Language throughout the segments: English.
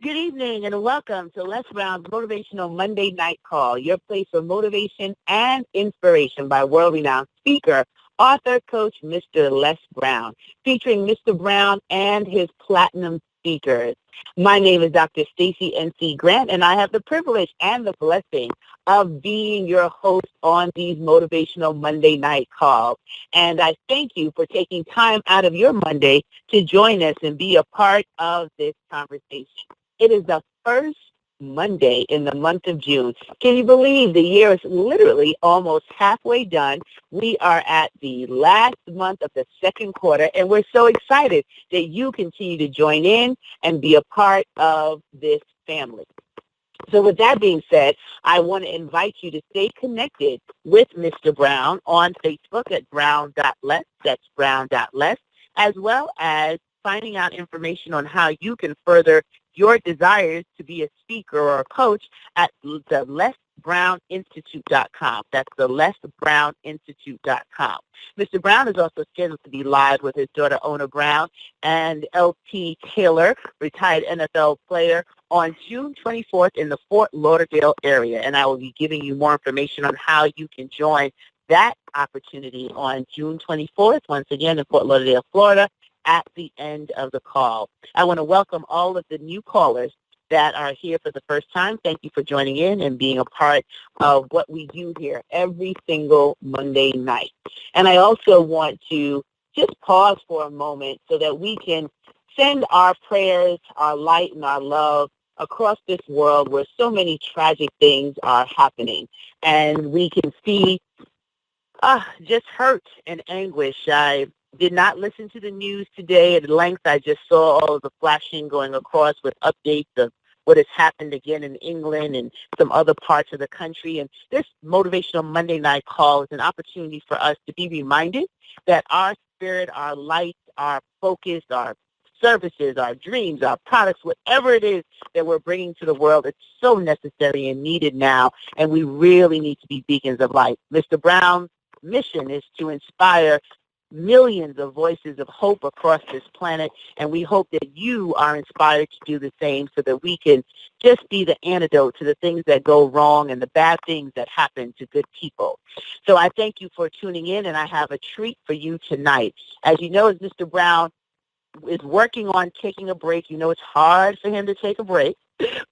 Good evening and welcome to Lesbrown's Motivational Monday Night Call, your place for motivation and inspiration by world-renowned speaker, author, coach, Mr. Les Brown, featuring Mr. Brown and his platinum speakers. My name is Dr. Stacy N.C. Grant, and I have the privilege and the blessing of being your host on these Motivational Monday Night Calls. And I thank you for taking time out of your Monday to join us and be a part of this conversation. It is the first Monday in the month of June. Can you believe the year is literally almost halfway done? We are at the last month of the second quarter, and we're so excited that you continue to join in and be a part of this family. So with that being said, I want to invite you to stay connected with Mr. Brown on Facebook at brown.les, that's brown.les, as well as finding out information on how you can further your desires to be a speaker or a coach at the lesbrowninstitute.com. That's the lesbrowninstitute.com. Mr. Brown is also scheduled to be live with his daughter, Ona Brown, and L.T. Taylor, retired NFL player, on June 24th in the Fort Lauderdale area. And I will be giving you more information on how you can join that opportunity on June 24th, once again in Fort Lauderdale, Florida, at the end of the call. I want to welcome all of the new callers that are here for the first time. Thank you for joining in and being a part of what we do here every single Monday night. And I also want to just pause for a moment so that we can send our prayers, our light, and our love across this world where so many tragic things are happening. And we can see just hurt and anguish. I did not listen to the news today at length. I just saw all of the flashing going across with updates of what has happened again in England and some other parts of the country. And this Motivational Monday Night Call is an opportunity for us to be reminded that our spirit, our light, our focus, our services, our dreams, our products, whatever it is that we're bringing to the world, it's so necessary and needed now, and we really need to be beacons of light. Mr. Brown's mission is to inspire millions of voices of hope across this planet, and we hope that you are inspired to do the same so that we can just be the antidote to the things that go wrong and the bad things that happen to good people. So I thank you for tuning in, and I have a treat for you tonight. As you know, as Mr. Brown is working on taking a break, you know it's hard for him to take a break,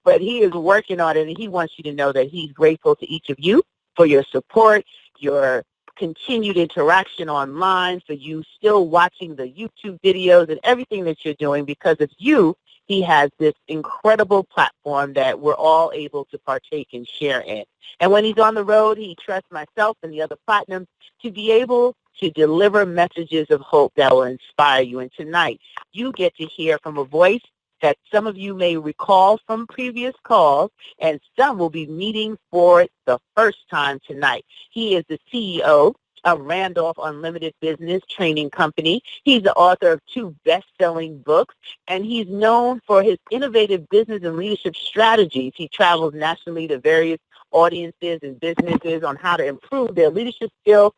but he is working on it, and he wants you to know that he's grateful to each of you for your support, your continued interaction online, for you still watching the YouTube videos and everything that you're doing. Because of you, he has this incredible platform that we're all able to partake and share in. And when he's on the road, he trusts myself and the other platinums to be able to deliver messages of hope that will inspire you. And tonight, you get to hear from a voice that some of you may recall from previous calls, and some will be meeting for the first time tonight. He is the CEO of Randolph Unlimited Business Training Company. He's the author of 2 best-selling books, and he's known for his innovative business and leadership strategies. He travels nationally to various audiences and businesses on how to improve their leadership skills,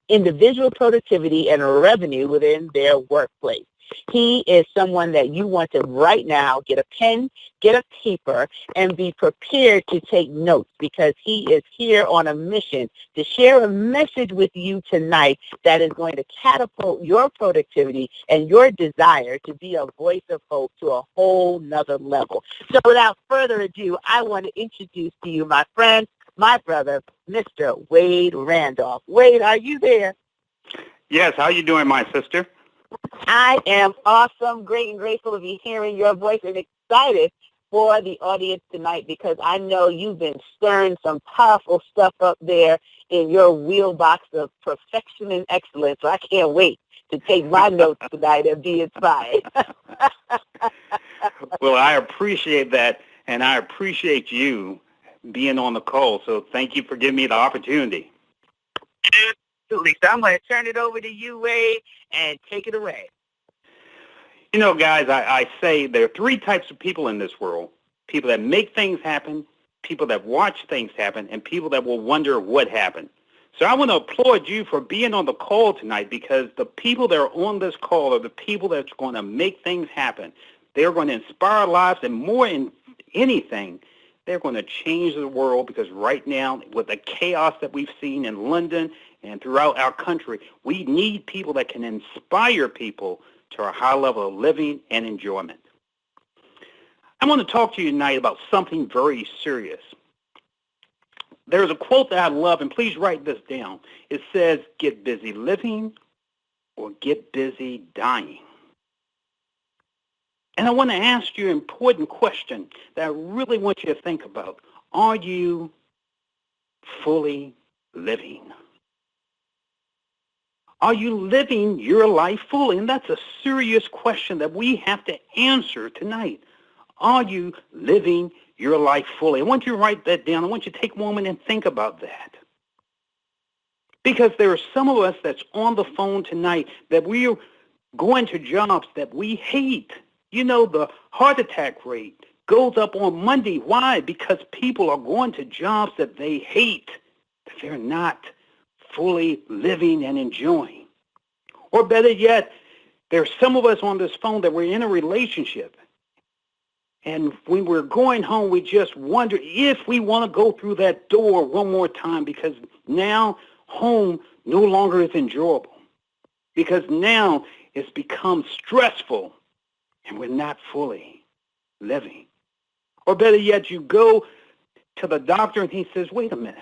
individual productivity, and revenue within their workplace. He is someone that you want to right now get a pen, get a paper, and be prepared to take notes, because he is here on a mission to share a message with you tonight that is going to catapult your productivity and your desire to be a voice of hope to a whole nother level. So without further ado, I want to introduce to you my friend, my brother, Mr. Wade Randolph. Wade, are you there? Yes, how you doing, my sister? I am awesome, great, and grateful to be hearing your voice, and excited for the audience tonight, because I know you've been stirring some powerful stuff up there in your wheelbox of perfection and excellence. So I can't wait to take my notes tonight and be inspired. Well, I appreciate that, and I appreciate you being on the call. So thank you for giving me the opportunity. Absolutely. So I'm going to turn it over to you, Wade, and take it away. You know, guys, I say there are 3 types of people in this world: people that make things happen, people that watch things happen, and people that will wonder what happened. So I want to applaud you for being on the call tonight, because the people that are on this call are the people that's going to make things happen. They're going to inspire lives, and more anything, they're going to change the world, because right now, with the chaos that we've seen in London and throughout our country, we need people that can inspire people to a high level of living and enjoyment. I want to talk to you tonight about something very serious. There's a quote that I love, and please write this down. It says, get busy living or get busy dying. And I want to ask you an important question that I really want you to think about. Are you fully living? Are you living your life fully? And that's a serious question that we have to answer tonight. Are you living your life fully? I want you to write that down. I want you to take a moment and think about that. Because there are some of us that's on the phone tonight that we are going to jobs that we hate. You know, the heart attack rate goes up on Monday. Why? Because people are going to jobs that they hate, that they're not fully living and enjoying. Or better yet, there's some of us on this phone that we're in a relationship. And when we're going home, we just wonder if we want to go through that door one more time, because now home no longer is enjoyable. Because now it's become stressful and we're not fully living. Or better yet, you go to the doctor and he says, wait a minute,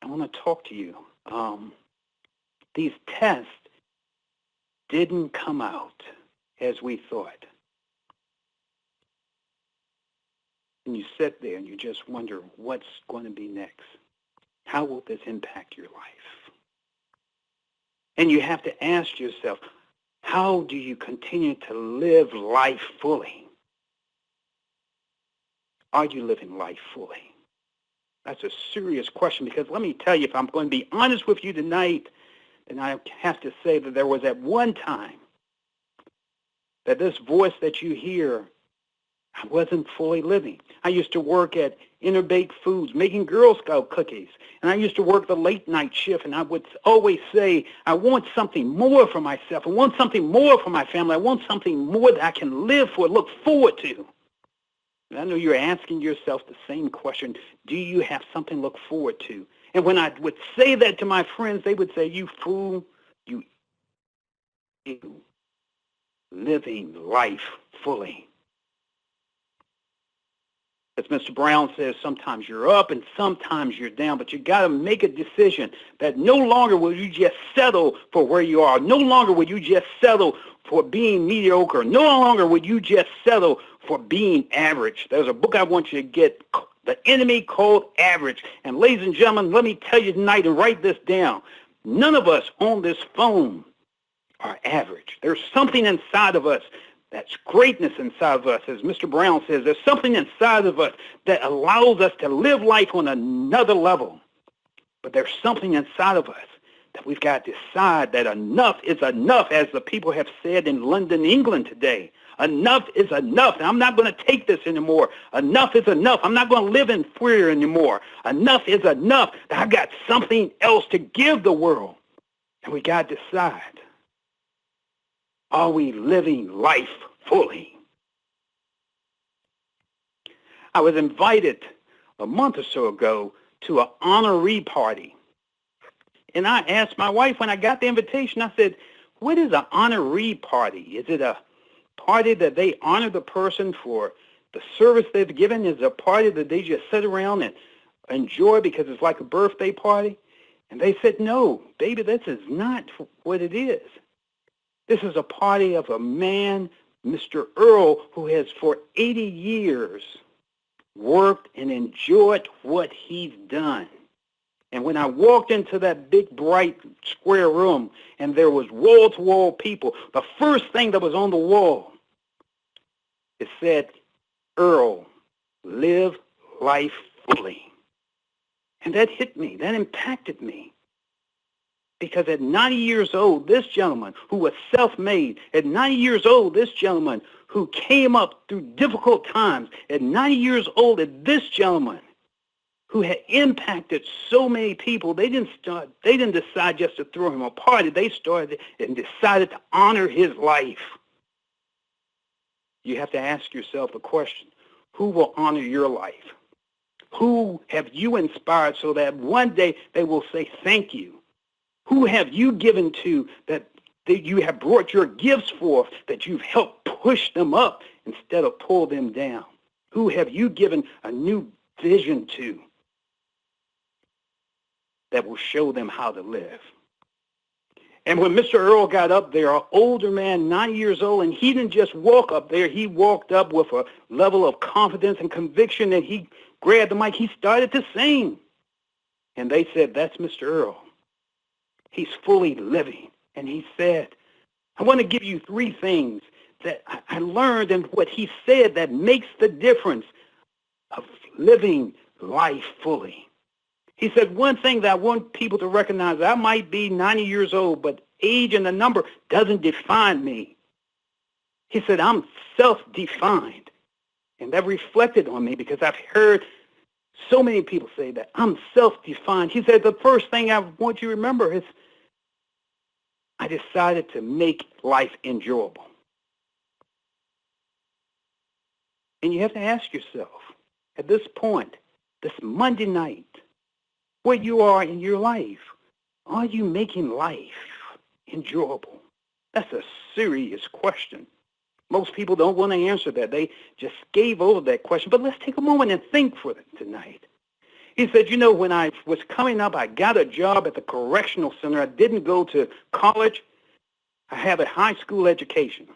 I want to talk to you. These tests didn't come out as we thought. And you sit there and you just wonder what's going to be next. How will this impact your life? And you have to ask yourself, how do you continue to live life fully? Are you living life fully? That's a serious question, because let me tell you, if I'm going to be honest with you tonight, then I have to say that there was at one time that this voice that you hear, I wasn't fully living. I used to work at Inner Baked Foods, making Girl Scout cookies. And I used to work the late night shift, and I would always say, I want something more for myself. I want something more for my family. I want something more that I can live for, look forward to. And I know you're asking yourself the same question. Do you have something to look forward to? And when I would say that to my friends, they would say, you fool, you living life fully. As Mr. Brown says, sometimes you're up and sometimes you're down, but you got to make a decision that no longer will you just settle for where you are. No longer will you just settle for being mediocre. No longer will you just settle for being average. There's a book I want you to get, The Enemy Called Average. And ladies and gentlemen, let me tell you tonight, and write this down. None of us on this phone are average. There's something inside of us that's greatness inside of us. As Mr. Brown says, there's something inside of us that allows us to live life on another level. But there's something inside of us that we've got to decide that enough is enough, as the people have said in London, England today. Enough is enough. I'm not going to take this anymore. Enough is enough. I'm not going to live in fear anymore. Enough is enough. I've got something else to give the world. And we got to decide. Are we living life fully? I was invited a month or so ago to an honoree party. And I asked my wife when I got the invitation, I said, what is an honoree party? Is it a party that they honor the person for the service they've given? Is it a party that they just sit around and enjoy because it's like a birthday party? And they said, no, baby, this is not what it is. This is a party of a man, Mr. Earl, who has for 80 years worked and enjoyed what he's done. And when I walked into that big, bright, square room, and there was wall-to-wall people, the first thing that was on the wall, it said, Earl, live life fully. And that hit me. That impacted me. Because at 90 years old, this gentleman who was self-made, at 90 years old, this gentleman who came up through difficult times, at 90 years old, this gentleman who had impacted so many people, they didn't decide just to throw him a party. They started and decided to honor his life. You have to ask yourself the question, who will honor your life? Who have you inspired so that one day they will say thank you? Who have you given to that you have brought your gifts forth, that you've helped push them up instead of pull them down? Who have you given a new vision to that will show them how to live? And when Mr. Earl got up there, an older man, 90 years old, and he didn't just walk up there. He walked up with a level of confidence and conviction that he grabbed the mic. He started to sing. And they said, that's Mr. Earl. He's fully living. And he said, I want to give you three things that I learned in what he said that makes the difference of living life fully. He said, one thing that I want people to recognize, I might be 90 years old, but age and the number doesn't define me. He said, I'm self-defined. And that reflected on me because I've heard so many people say that. I'm self-defined. He said, the first thing I want you to remember is I decided to make life enjoyable. And you have to ask yourself, at this point, this Monday night, where you are in your life, are you making life enjoyable? That's a serious question. Most people don't want to answer that. They just gave over that question. But let's take a moment and think for it tonight. He said, you know, when I was coming up, I got a job at the correctional center. I didn't go to college. I have a high school education.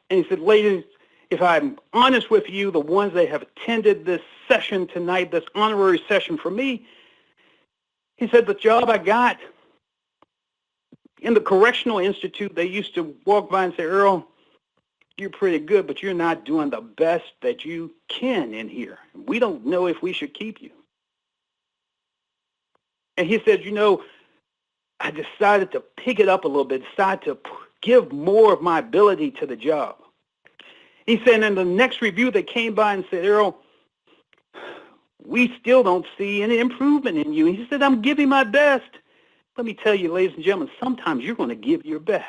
And he said, ladies, if I'm honest with you, the ones that have attended this session tonight, this honorary session for me, he said, the job I got in the Correctional Institute, they used to walk by and say, Earl, you're pretty good, but you're not doing the best that you can in here. We don't know if we should keep you. And he said, you know, I decided to pick it up a little bit, decided to give more of my ability to the job. He said, in the next review, they came by and said, Earl, we still don't see any improvement in you. And he said, I'm giving my best. Let me tell you, ladies and gentlemen, sometimes you're going to give your best.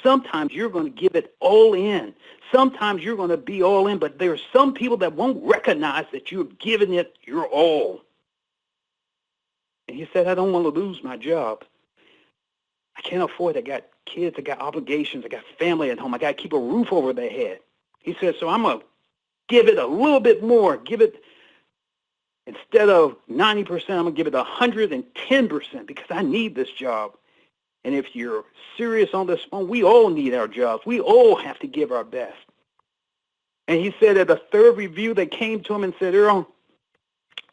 Sometimes you're going to give it all in. Sometimes you're going to be all in, but there are some people that won't recognize that you're giving it your all. And he said, I don't want to lose my job. I can't afford it. I got kids. I got obligations. I got family at home. I got to keep a roof over their head. He said, so I'm going to give it a little bit more. Give it, instead of 90%, I'm going to give it 110% because I need this job. And if you're serious on this phone, we all need our jobs. We all have to give our best. And he said at the third review, they came to him and said, Earl,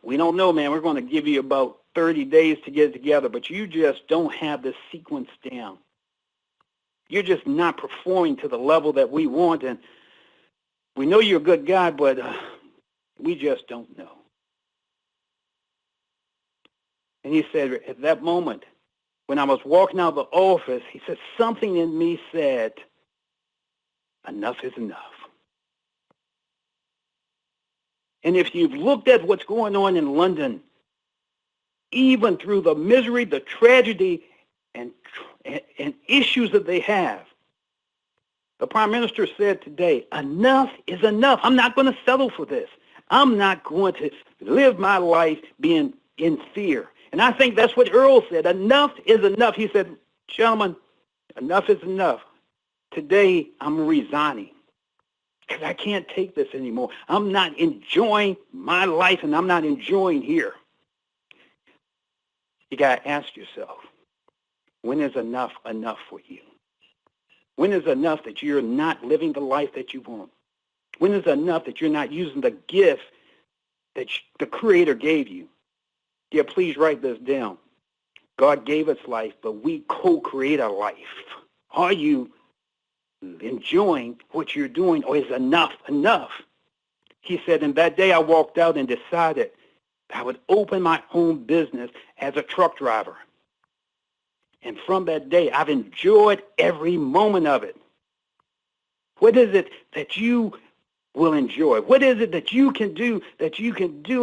we don't know, man. We're going to give you about 30 days to get it together, but you just don't have the sequence down. You're just not performing to the level that we want, and we know you're a good guy, but we just don't know. And he said, at that moment, when I was walking out of the office, he said, something in me said, enough is enough. And if you've looked at what's going on in London, even through the misery, the tragedy, and issues that they have, the Prime Minister said today, enough is enough. I'm not going to settle for this. I'm not going to live my life being in fear. And I think that's what Earl said. Enough is enough. He said, gentlemen, enough is enough. Today, I'm resigning because I can't take this anymore. I'm not enjoying my life, and I'm not enjoying here. You got to ask yourself, when is enough enough for you? When is enough that you're not living the life that you want? When is enough that you're not using the gift that the Creator gave you? Yeah, please write this down. God gave us life, but we co-create our life. Are you enjoying what you're doing, or is enough enough? He said, and that day I walked out and decided I would open my own business as a truck driver. And from that day, I've enjoyed every moment of it. What is it that you will enjoy? What is it that you can do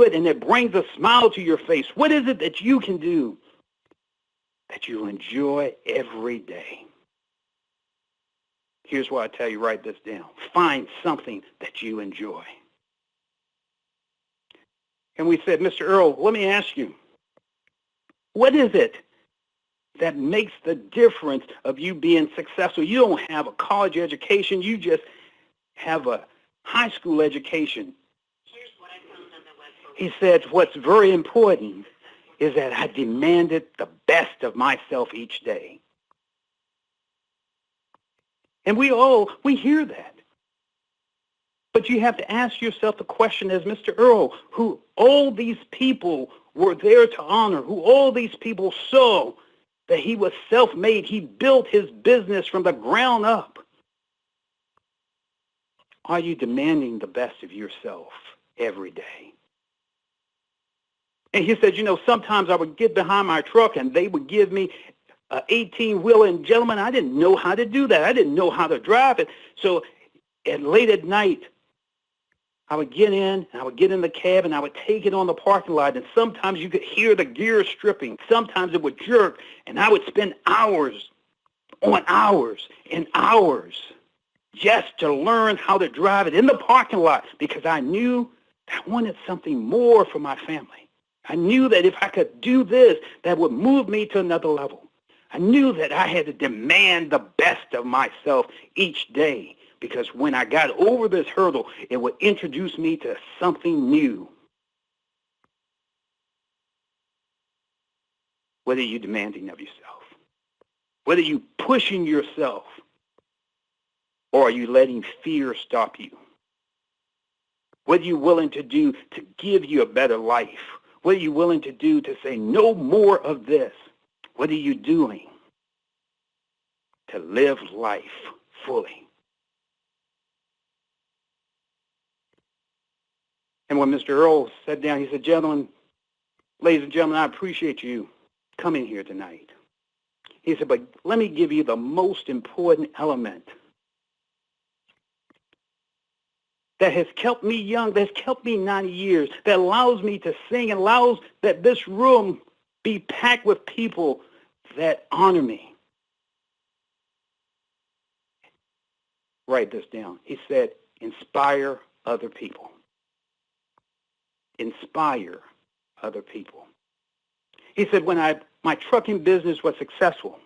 it and it brings a smile to your face? What is it that you can do that you enjoy every day? Here's why I tell you, write this down. Find something that you enjoy. And we said, Mr. Earl, let me ask you, what is it that makes the difference of you being successful? You don't have a college education. You just have a high school education. Here's what I found on the website. He said, what's very important is that I demanded the best of myself each day. And we hear that. But you have to ask yourself the question, as Mr. Earl, who all these people were there to honor, who all these people saw that he was self-made. He built his business from the ground up. Are you demanding the best of yourself every day? And he said, sometimes I would get behind my truck and they would give me an 18-wheeler, and gentlemen, I didn't know how to do that. I didn't know how to drive it. So late at night, I would get in, and I would get in the cab, and I would take it on the parking lot, and sometimes you could hear the gears stripping. Sometimes it would jerk, and I would spend hours on hours and hours just to learn how to drive it in the parking lot, because I knew I wanted something more for my family. I knew that if I could do this, that would move me to another level. I knew that I had to demand the best of myself each day, because when I got over this hurdle, it would introduce me to something new. What are you demanding of yourself? What are you pushing yourself? Or are you letting fear stop you? What are you willing to do to give you a better life? What are you willing to do to say no more of this? What are you doing to live life fully? And when Mr. Earl sat down, he said, gentlemen, ladies and gentlemen, I appreciate you coming here tonight. He said, but let me give you the most important element that has kept me young, that's kept me 90 years, that allows me to sing, and allows that this room be packed with people that honor me. Write this down. He said, inspire other people. Inspire other people. He said, when my trucking business was successful,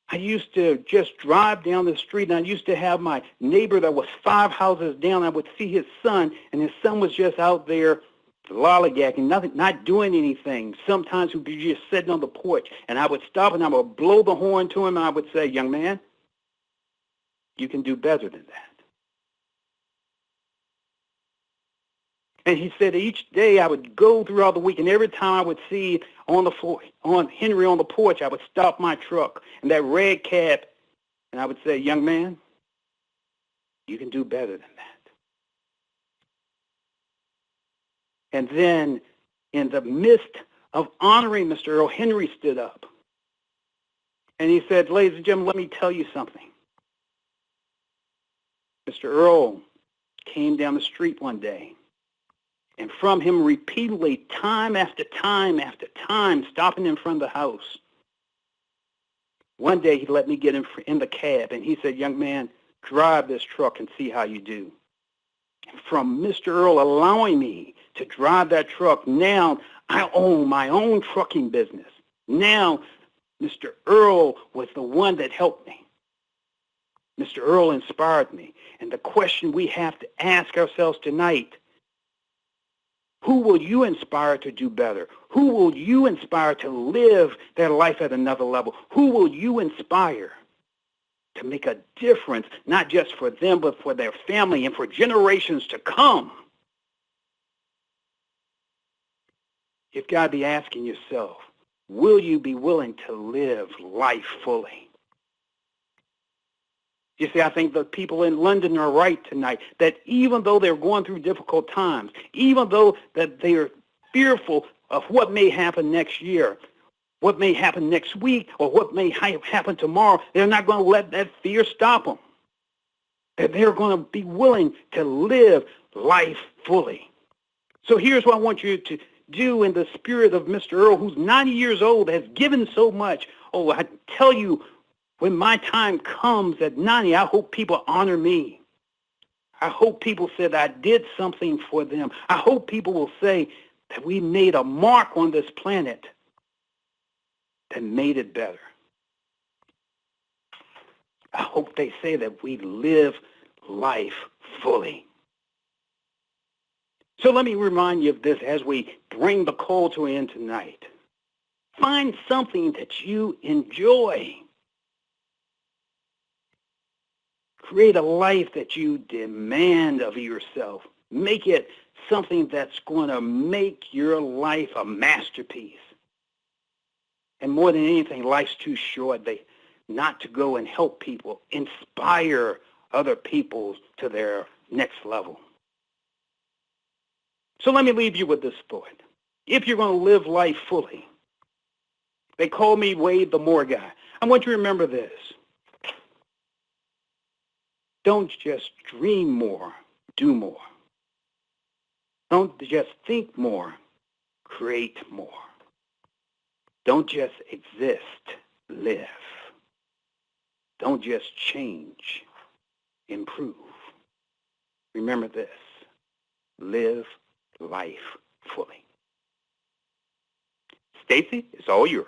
I used to just drive down the street, and I used to have my neighbor that was 5 houses down. I would see his son, and his son was just out there lollygagging, not doing anything. Sometimes he'd be just sitting on the porch, and I would stop, and I would blow the horn to him, and I would say, young man, you can do better than that. And he said each day I would go throughout the week, and every time I would see on Henry on the porch, I would stop my truck and that red cab, and I would say, young man, you can do better than that. And then in the midst of honoring Mr. Earl, Henry stood up. And he said, ladies and gentlemen, let me tell you something. Mr. Earl came down the street one day, and from him repeatedly, time after time after time, stopping in front of the house, one day he let me get in the cab, and he said, young man, drive this truck and see how you do. And from Mr. Earl allowing me to drive that truck, now I own my own trucking business. Now Mr. Earl was the one that helped me. Mr. Earl inspired me. And the question we have to ask ourselves tonight, who will you inspire to do better? Who will you inspire to live their life at another level? Who will you inspire to make a difference, not just for them, but for their family and for generations to come? You've got to be asking yourself, will you be willing to live life fully? You see, I think the people in London are right tonight, that even though they're going through difficult times, even though that they are fearful of what may happen next year, what may happen next week, or what may happen tomorrow, they're not going to let that fear stop them. That they're going to be willing to live life fully. So here's what I want you to do in the spirit of Mr. Earl, who's 90 years old, has given so much. Oh, I tell you, When my time comes at 90, I hope people honor me. I hope people say that I did something for them. I hope people will say that we made a mark on this planet that made it better. I hope they say that we live life fully. So let me remind you of this as we bring the call to an end tonight. Find something that you enjoy. Create a life that you demand of yourself. Make it something that's going to make your life a masterpiece. And more than anything, life's too short not to go and help people, inspire other people to their next level. So let me leave you with this thought. If you're going to live life fully, they call me Wade the More Guy. I want you to remember this. Don't just dream more, do more. Don't just think more, create more. Don't just exist, live. Don't just change, improve. Remember this, live life fully. Stacy, it's all yours.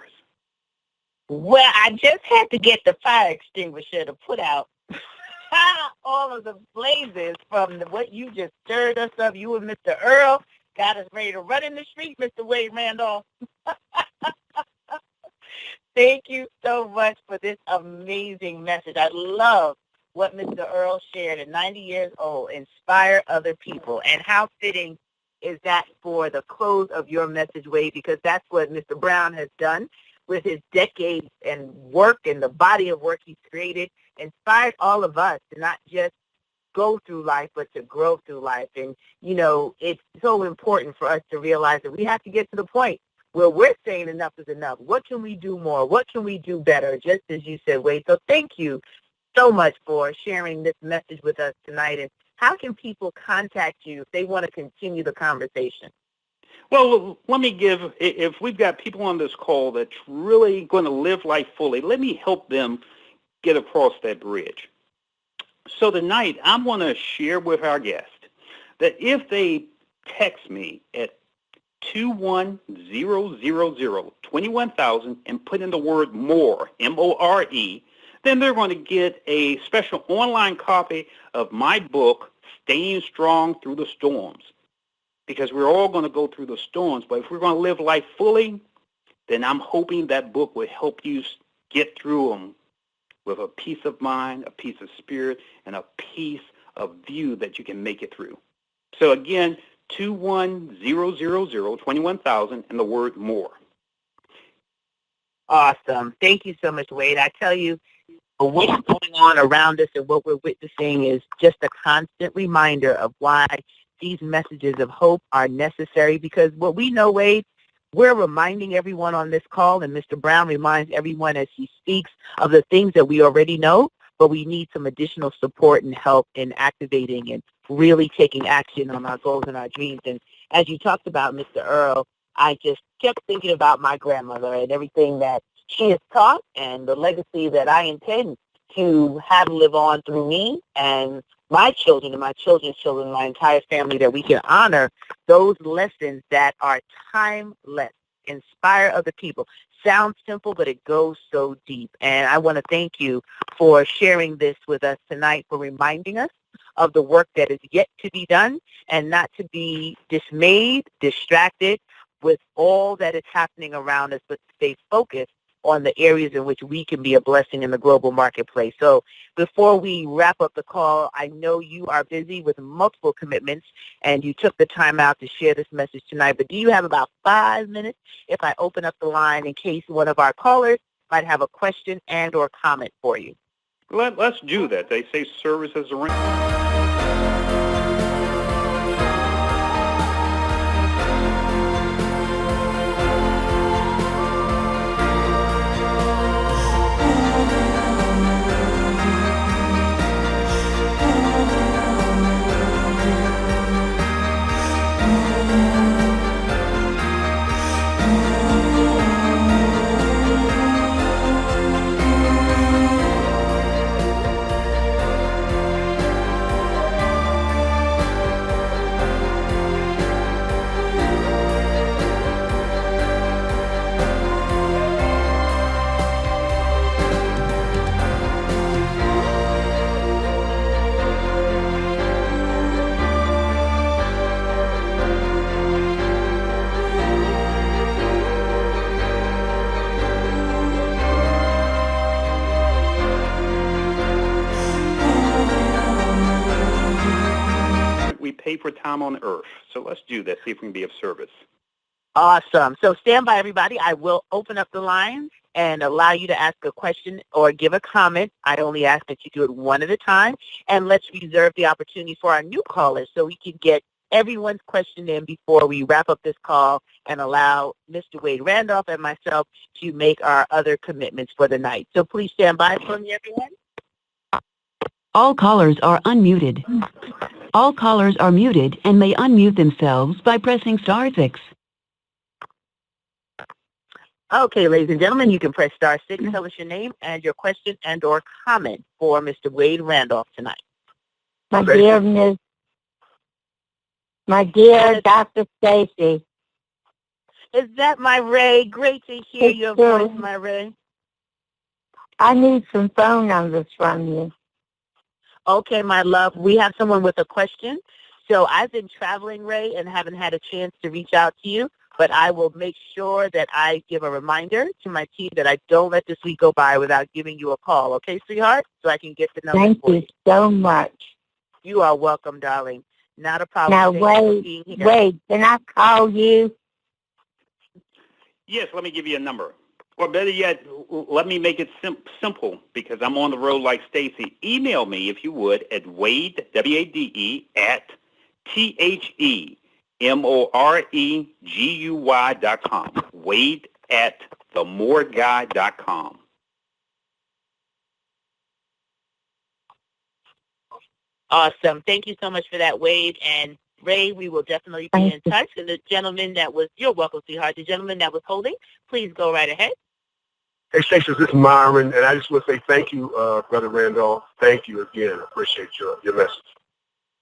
Well, I just had to get the fire extinguisher to put out all of the blazes from what you just stirred us up. You and Mr. Earl got us ready to run in the street, Mr. Wade Randolph. Thank you so much for this amazing message. I love what Mr. Earl shared at 90 years old, inspire other people. And how fitting is that for the close of your message, Wade, because that's what Mr. Brown has done with his decades and work and the body of work he's created, inspired all of us to not just go through life, but to grow through life. And, you know, it's so important for us to realize that we have to get to the point where we're saying enough is enough. What can we do more? What can we do better? Just as you said, Wade. So thank you so much for sharing this message with us tonight. And how can people contact you if they want to continue the conversation? Well, let me if we've got people on this call that's really going to live life fully, let me help them get across that bridge. So tonight, I'm going to share with our guest that if they text me at 21000 and put in the word MORE, M-O-R-E, then they're going to get a special online copy of my book, Staying Strong Through the Storms. Because we're all going to go through the storms, but if we're going to live life fully, then I'm hoping that book will help you get through them with a peace of mind, a peace of spirit, and a peace of view that you can make it through. So again, 21000 and the word MORE. Awesome. Thank you so much, Wade. I tell you, what's going on around us and what we're witnessing is just a constant reminder of why these messages of hope are necessary, because what we know, Wade, we're reminding everyone on this call, and Mr. Brown reminds everyone as he speaks of the things that we already know, but we need some additional support and help in activating and really taking action on our goals and our dreams. And as you talked about, Mr. Earl, I just kept thinking about my grandmother and everything that she has taught and the legacy that I intend to have live on through me and my children and my children's children, my entire family, that we can honor those lessons that are timeless, inspire other people. Sounds simple, but it goes so deep. And I want to thank you for sharing this with us tonight, for reminding us of the work that is yet to be done and not to be dismayed, distracted with all that is happening around us, but stay focused on the areas in which we can be a blessing in the global marketplace. So before we wrap up the call, I know you are busy with multiple commitments and you took the time out to share this message tonight, but do you have about 5 minutes if I open up the line in case one of our callers might have a question and or comment for you? Let's do that. They say service is a ring. we pay for time on earth. So let's do that, see if we can be of service. Awesome. So stand by, everybody. I will open up the lines and allow you to ask a question or give a comment. I only ask that you do it one at a time. And let's reserve the opportunity for our new callers so we can get everyone's question in before we wrap up this call and allow Mr. Wade Randolph and myself to make our other commitments for the night. So please stand by for me, everyone. All callers are unmuted. All callers are muted and may unmute themselves by pressing *6. Okay, ladies and gentlemen, you can press *6. Tell us your name and your question and or comment for Mr. Wade Randolph tonight. My dear Dr. Stacy. Is that my Ray? Great to hear your voice, my Ray. I need some phone numbers from you. Okay, my love. We have someone with a question. So I've been traveling, Ray, and haven't had a chance to reach out to you, but I will make sure that I give a reminder to my team that I don't let this week go by without giving you a call. Okay, sweetheart? So I can get the number Thank for you. you so much. You are welcome, darling. Not a problem. Now, wait, can I call you? Yes, let me give you a number. Or better yet, let me make it simple because I'm on the road like Stacy. Email me, if you would, at Wade, W-A-D-E, at THEMOREGUY.com. Wade at themoreguy.com. Awesome. Thank you so much for that, Wade. And Ray, we will definitely be in touch. And the gentleman that was, you're welcome, sweetheart. The gentleman that was holding, please go right ahead. Hey, Stacey, this is Myron, and I just want to say thank you, Brother Randolph. Thank you again. I appreciate your message.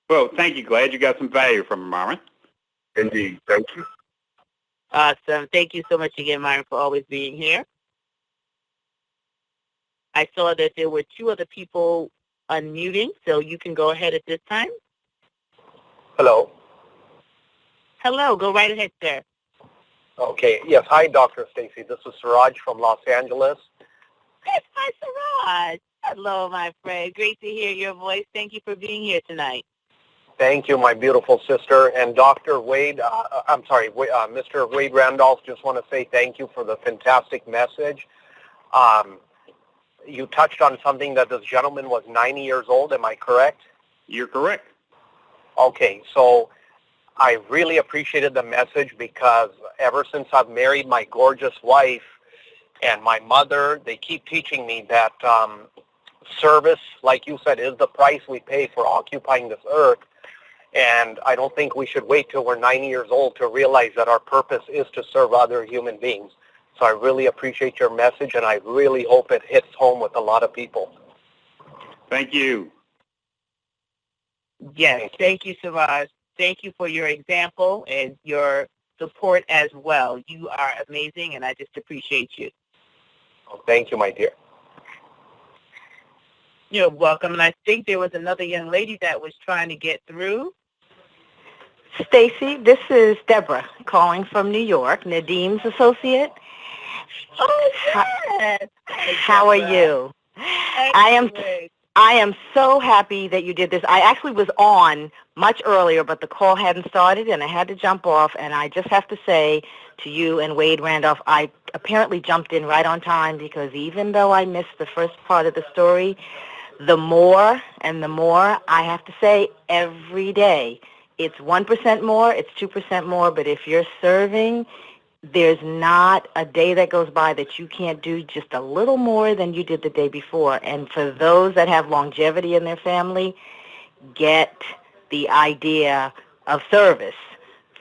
Well, thank you. Glad you got some value from Myron. Indeed. Thank you. Awesome. Thank you so much again, Myron, for always being here. I saw that there were two other people unmuting, so you can go ahead at this time. Hello. Hello. Go right ahead, sir. Okay. Yes. Hi, Dr. Stacy. This is Siraj from Los Angeles. Yes, hi, Siraj. Hello, my friend. Great to hear your voice. Thank you for being here tonight. Thank you, my beautiful sister. And Dr. Wade, Mr. Wade Randolph, just want to say thank you for the fantastic message. You touched on something that this gentleman was 90 years old. Am I correct? You're correct. Okay. So I really appreciated the message because ever since I've married my gorgeous wife and my mother, they keep teaching me that service, like you said, is the price we pay for occupying this earth. And I don't think we should wait till we're 90 years old to realize that our purpose is to serve other human beings. So I really appreciate your message, and I really hope it hits home with a lot of people. Thank you. Yes, thank you, Siraj. Thank you for your example and your support as well. You are amazing, and I just appreciate you. Oh, thank you, my dear. You're welcome. And I think there was another young lady that was trying to get through. Stacy, this is Deborah calling from New York, Nadim's associate. Oh, yes. How are you? I am so happy that you did this. I actually was on much earlier, but the call hadn't started, and I had to jump off. And I just have to say to you and Wade Randolph, I apparently jumped in right on time because even though I missed the first part of the story, the more and the more, I have to say, every day, it's 1% more, it's 2% more, but if you're serving, there's not a day that goes by that you can't do just a little more than you did the day before. And for those that have longevity in their family, get the idea of service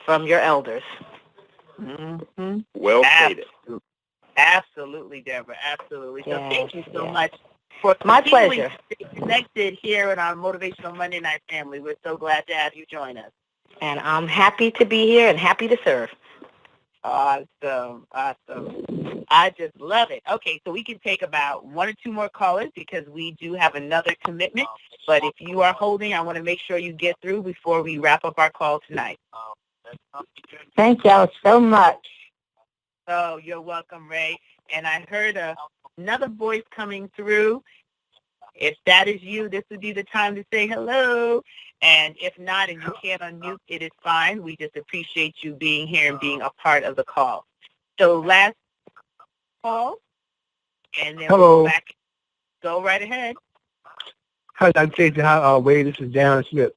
from your elders. Mm-hmm. Well stated. Absolutely, Deborah. Absolutely. So thank you so much for my pleasure. Connected here in our Motivational Monday Night family. We're so glad to have you join us. And I'm happy to be here and happy to serve. Awesome. Awesome. I just love it. Okay, so we can take about one or two more callers because we do have another commitment. But if you are holding, I want to make sure you get through before we wrap up our call tonight. Thank y'all so much. Oh, you're welcome, Ray. And I heard another voice coming through. If that is you, this would be the time to say hello. And if not, and you can't unmute, it is fine. We just appreciate you being here and being a part of the call. So last call, and then we'll go back. Go right ahead. Hi, I'm Casey. Hi, Wade. This is Darren Smith.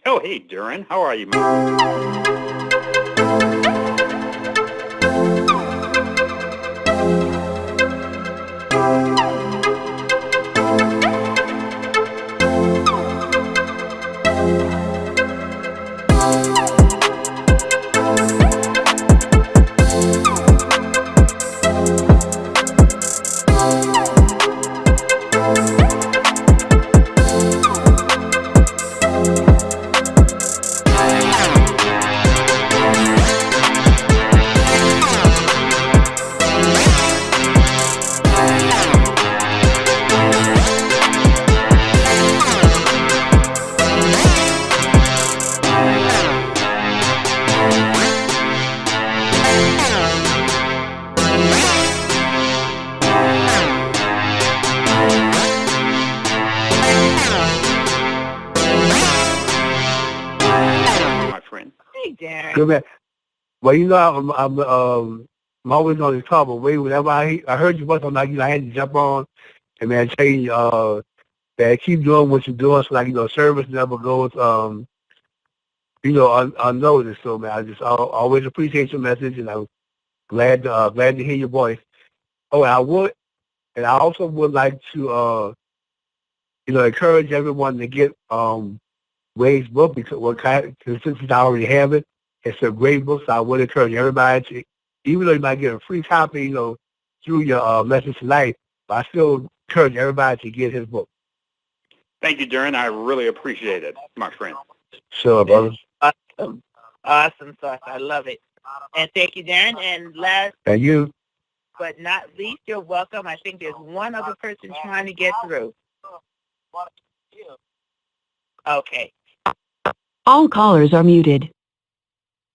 Oh, hey, Darren. How are you, man? Good man. Well, you know, I'm always on the call, but wait, whenever I heard your voice, I'm like, I had to jump on and, man, tell you that keep doing what you're doing so, like, service never goes, unnoticed. So, man, I just always appreciate your message, and I'm glad to hear your voice. Oh, and I also would like to, encourage everyone to get Wade's book, because since I already have it, it's a great book, so I would encourage everybody to, even though you might get a free copy, through your message tonight, but I still encourage everybody to get his book. Thank you, Darren. I really appreciate it, my friend. Sure, brother. Awesome sauce. I love it. And thank you, Darren. And last Thank you. but not least, you're welcome. I think there's one other person trying to get through. Okay. All callers are muted.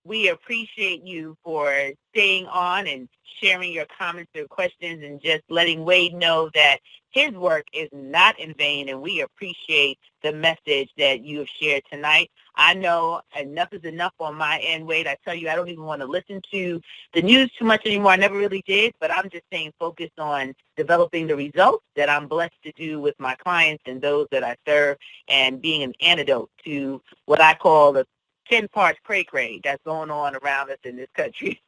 We appreciate you for staying on and sharing your comments or questions and just letting Wade know that his work is not in vain, and we appreciate the message that you have shared tonight. I know enough is enough on my end, Wade. I tell you, I don't even want to listen to the news too much anymore. I never really did, but I'm just staying focused on developing the results that I'm blessed to do with my clients and those that I serve, and being an antidote to what I call the 10 parts cray-cray that's going on around us in this country.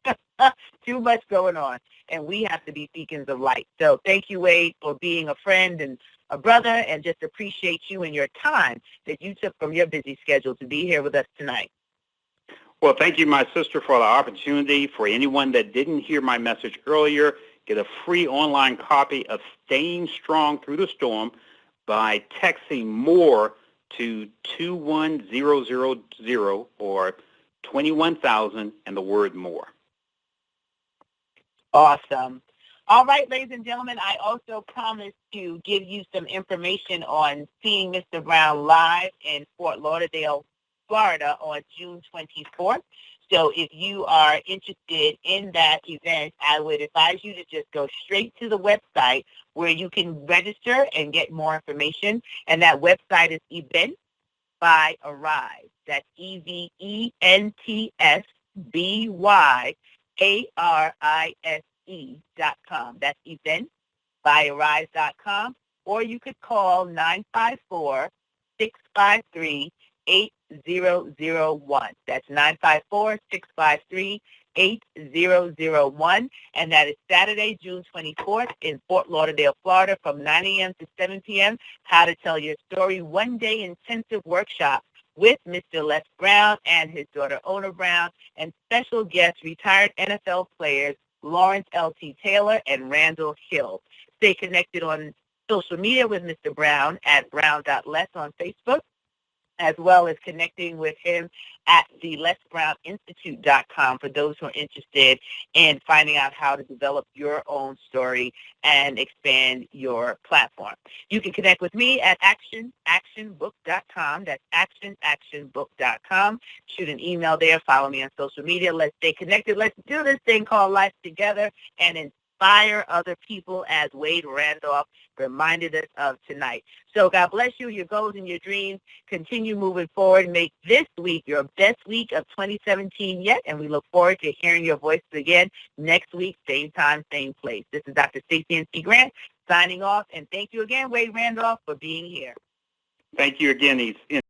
Too much going on, and we have to be beacons of light. So thank you, Wade, for being a friend and a brother, and just appreciate you and your time that you took from your busy schedule to be here with us tonight. Well, thank you, my sister, for the opportunity. For anyone that didn't hear my message earlier, get a free online copy of Staying Strong Through the Storm by texting MORE to 21000 or 21,000 and the word MORE. Awesome. All right, ladies and gentlemen, I also promised to give you some information on seeing Mr. Brown live in Fort Lauderdale, Florida on June 24th. So if you are interested in that event, I would advise you to just go straight to the website where you can register and get more information. And that website is Events by Arise. That's EVENTSBYARISE.com. That's eventsbyarise.com. Or you could call 954-653-8001. That's 954-653-8001. And that is Saturday, June 24th in Fort Lauderdale, Florida, from 9 a.m. to 7 p.m. How to Tell Your Story, one-day intensive workshop with Mr. Les Brown and his daughter Ona Brown, and special guests, retired NFL players Lawrence L.T. Taylor and Randolph Hill. Stay connected on social media with Mr. Brown at brown.les on Facebook, as well as connecting with him at the lesbrowninstitute.com for those who are interested in finding out how to develop your own story and expand your platform. You can connect with me at actionbook.com. That's actionbook.com. Shoot an email there. Follow me on social media. Let's stay connected. Let's do this thing called life together and inspire other people, as Wade Randolph reminded us of tonight. So God bless you, your goals and your dreams. Continue moving forward. Make this week your best week of 2017 yet, and we look forward to hearing your voices again next week, same time, same place. This is Dr. Stacey N.C. Grant signing off, and thank you again, Wade Randolph, for being here. Thank you again,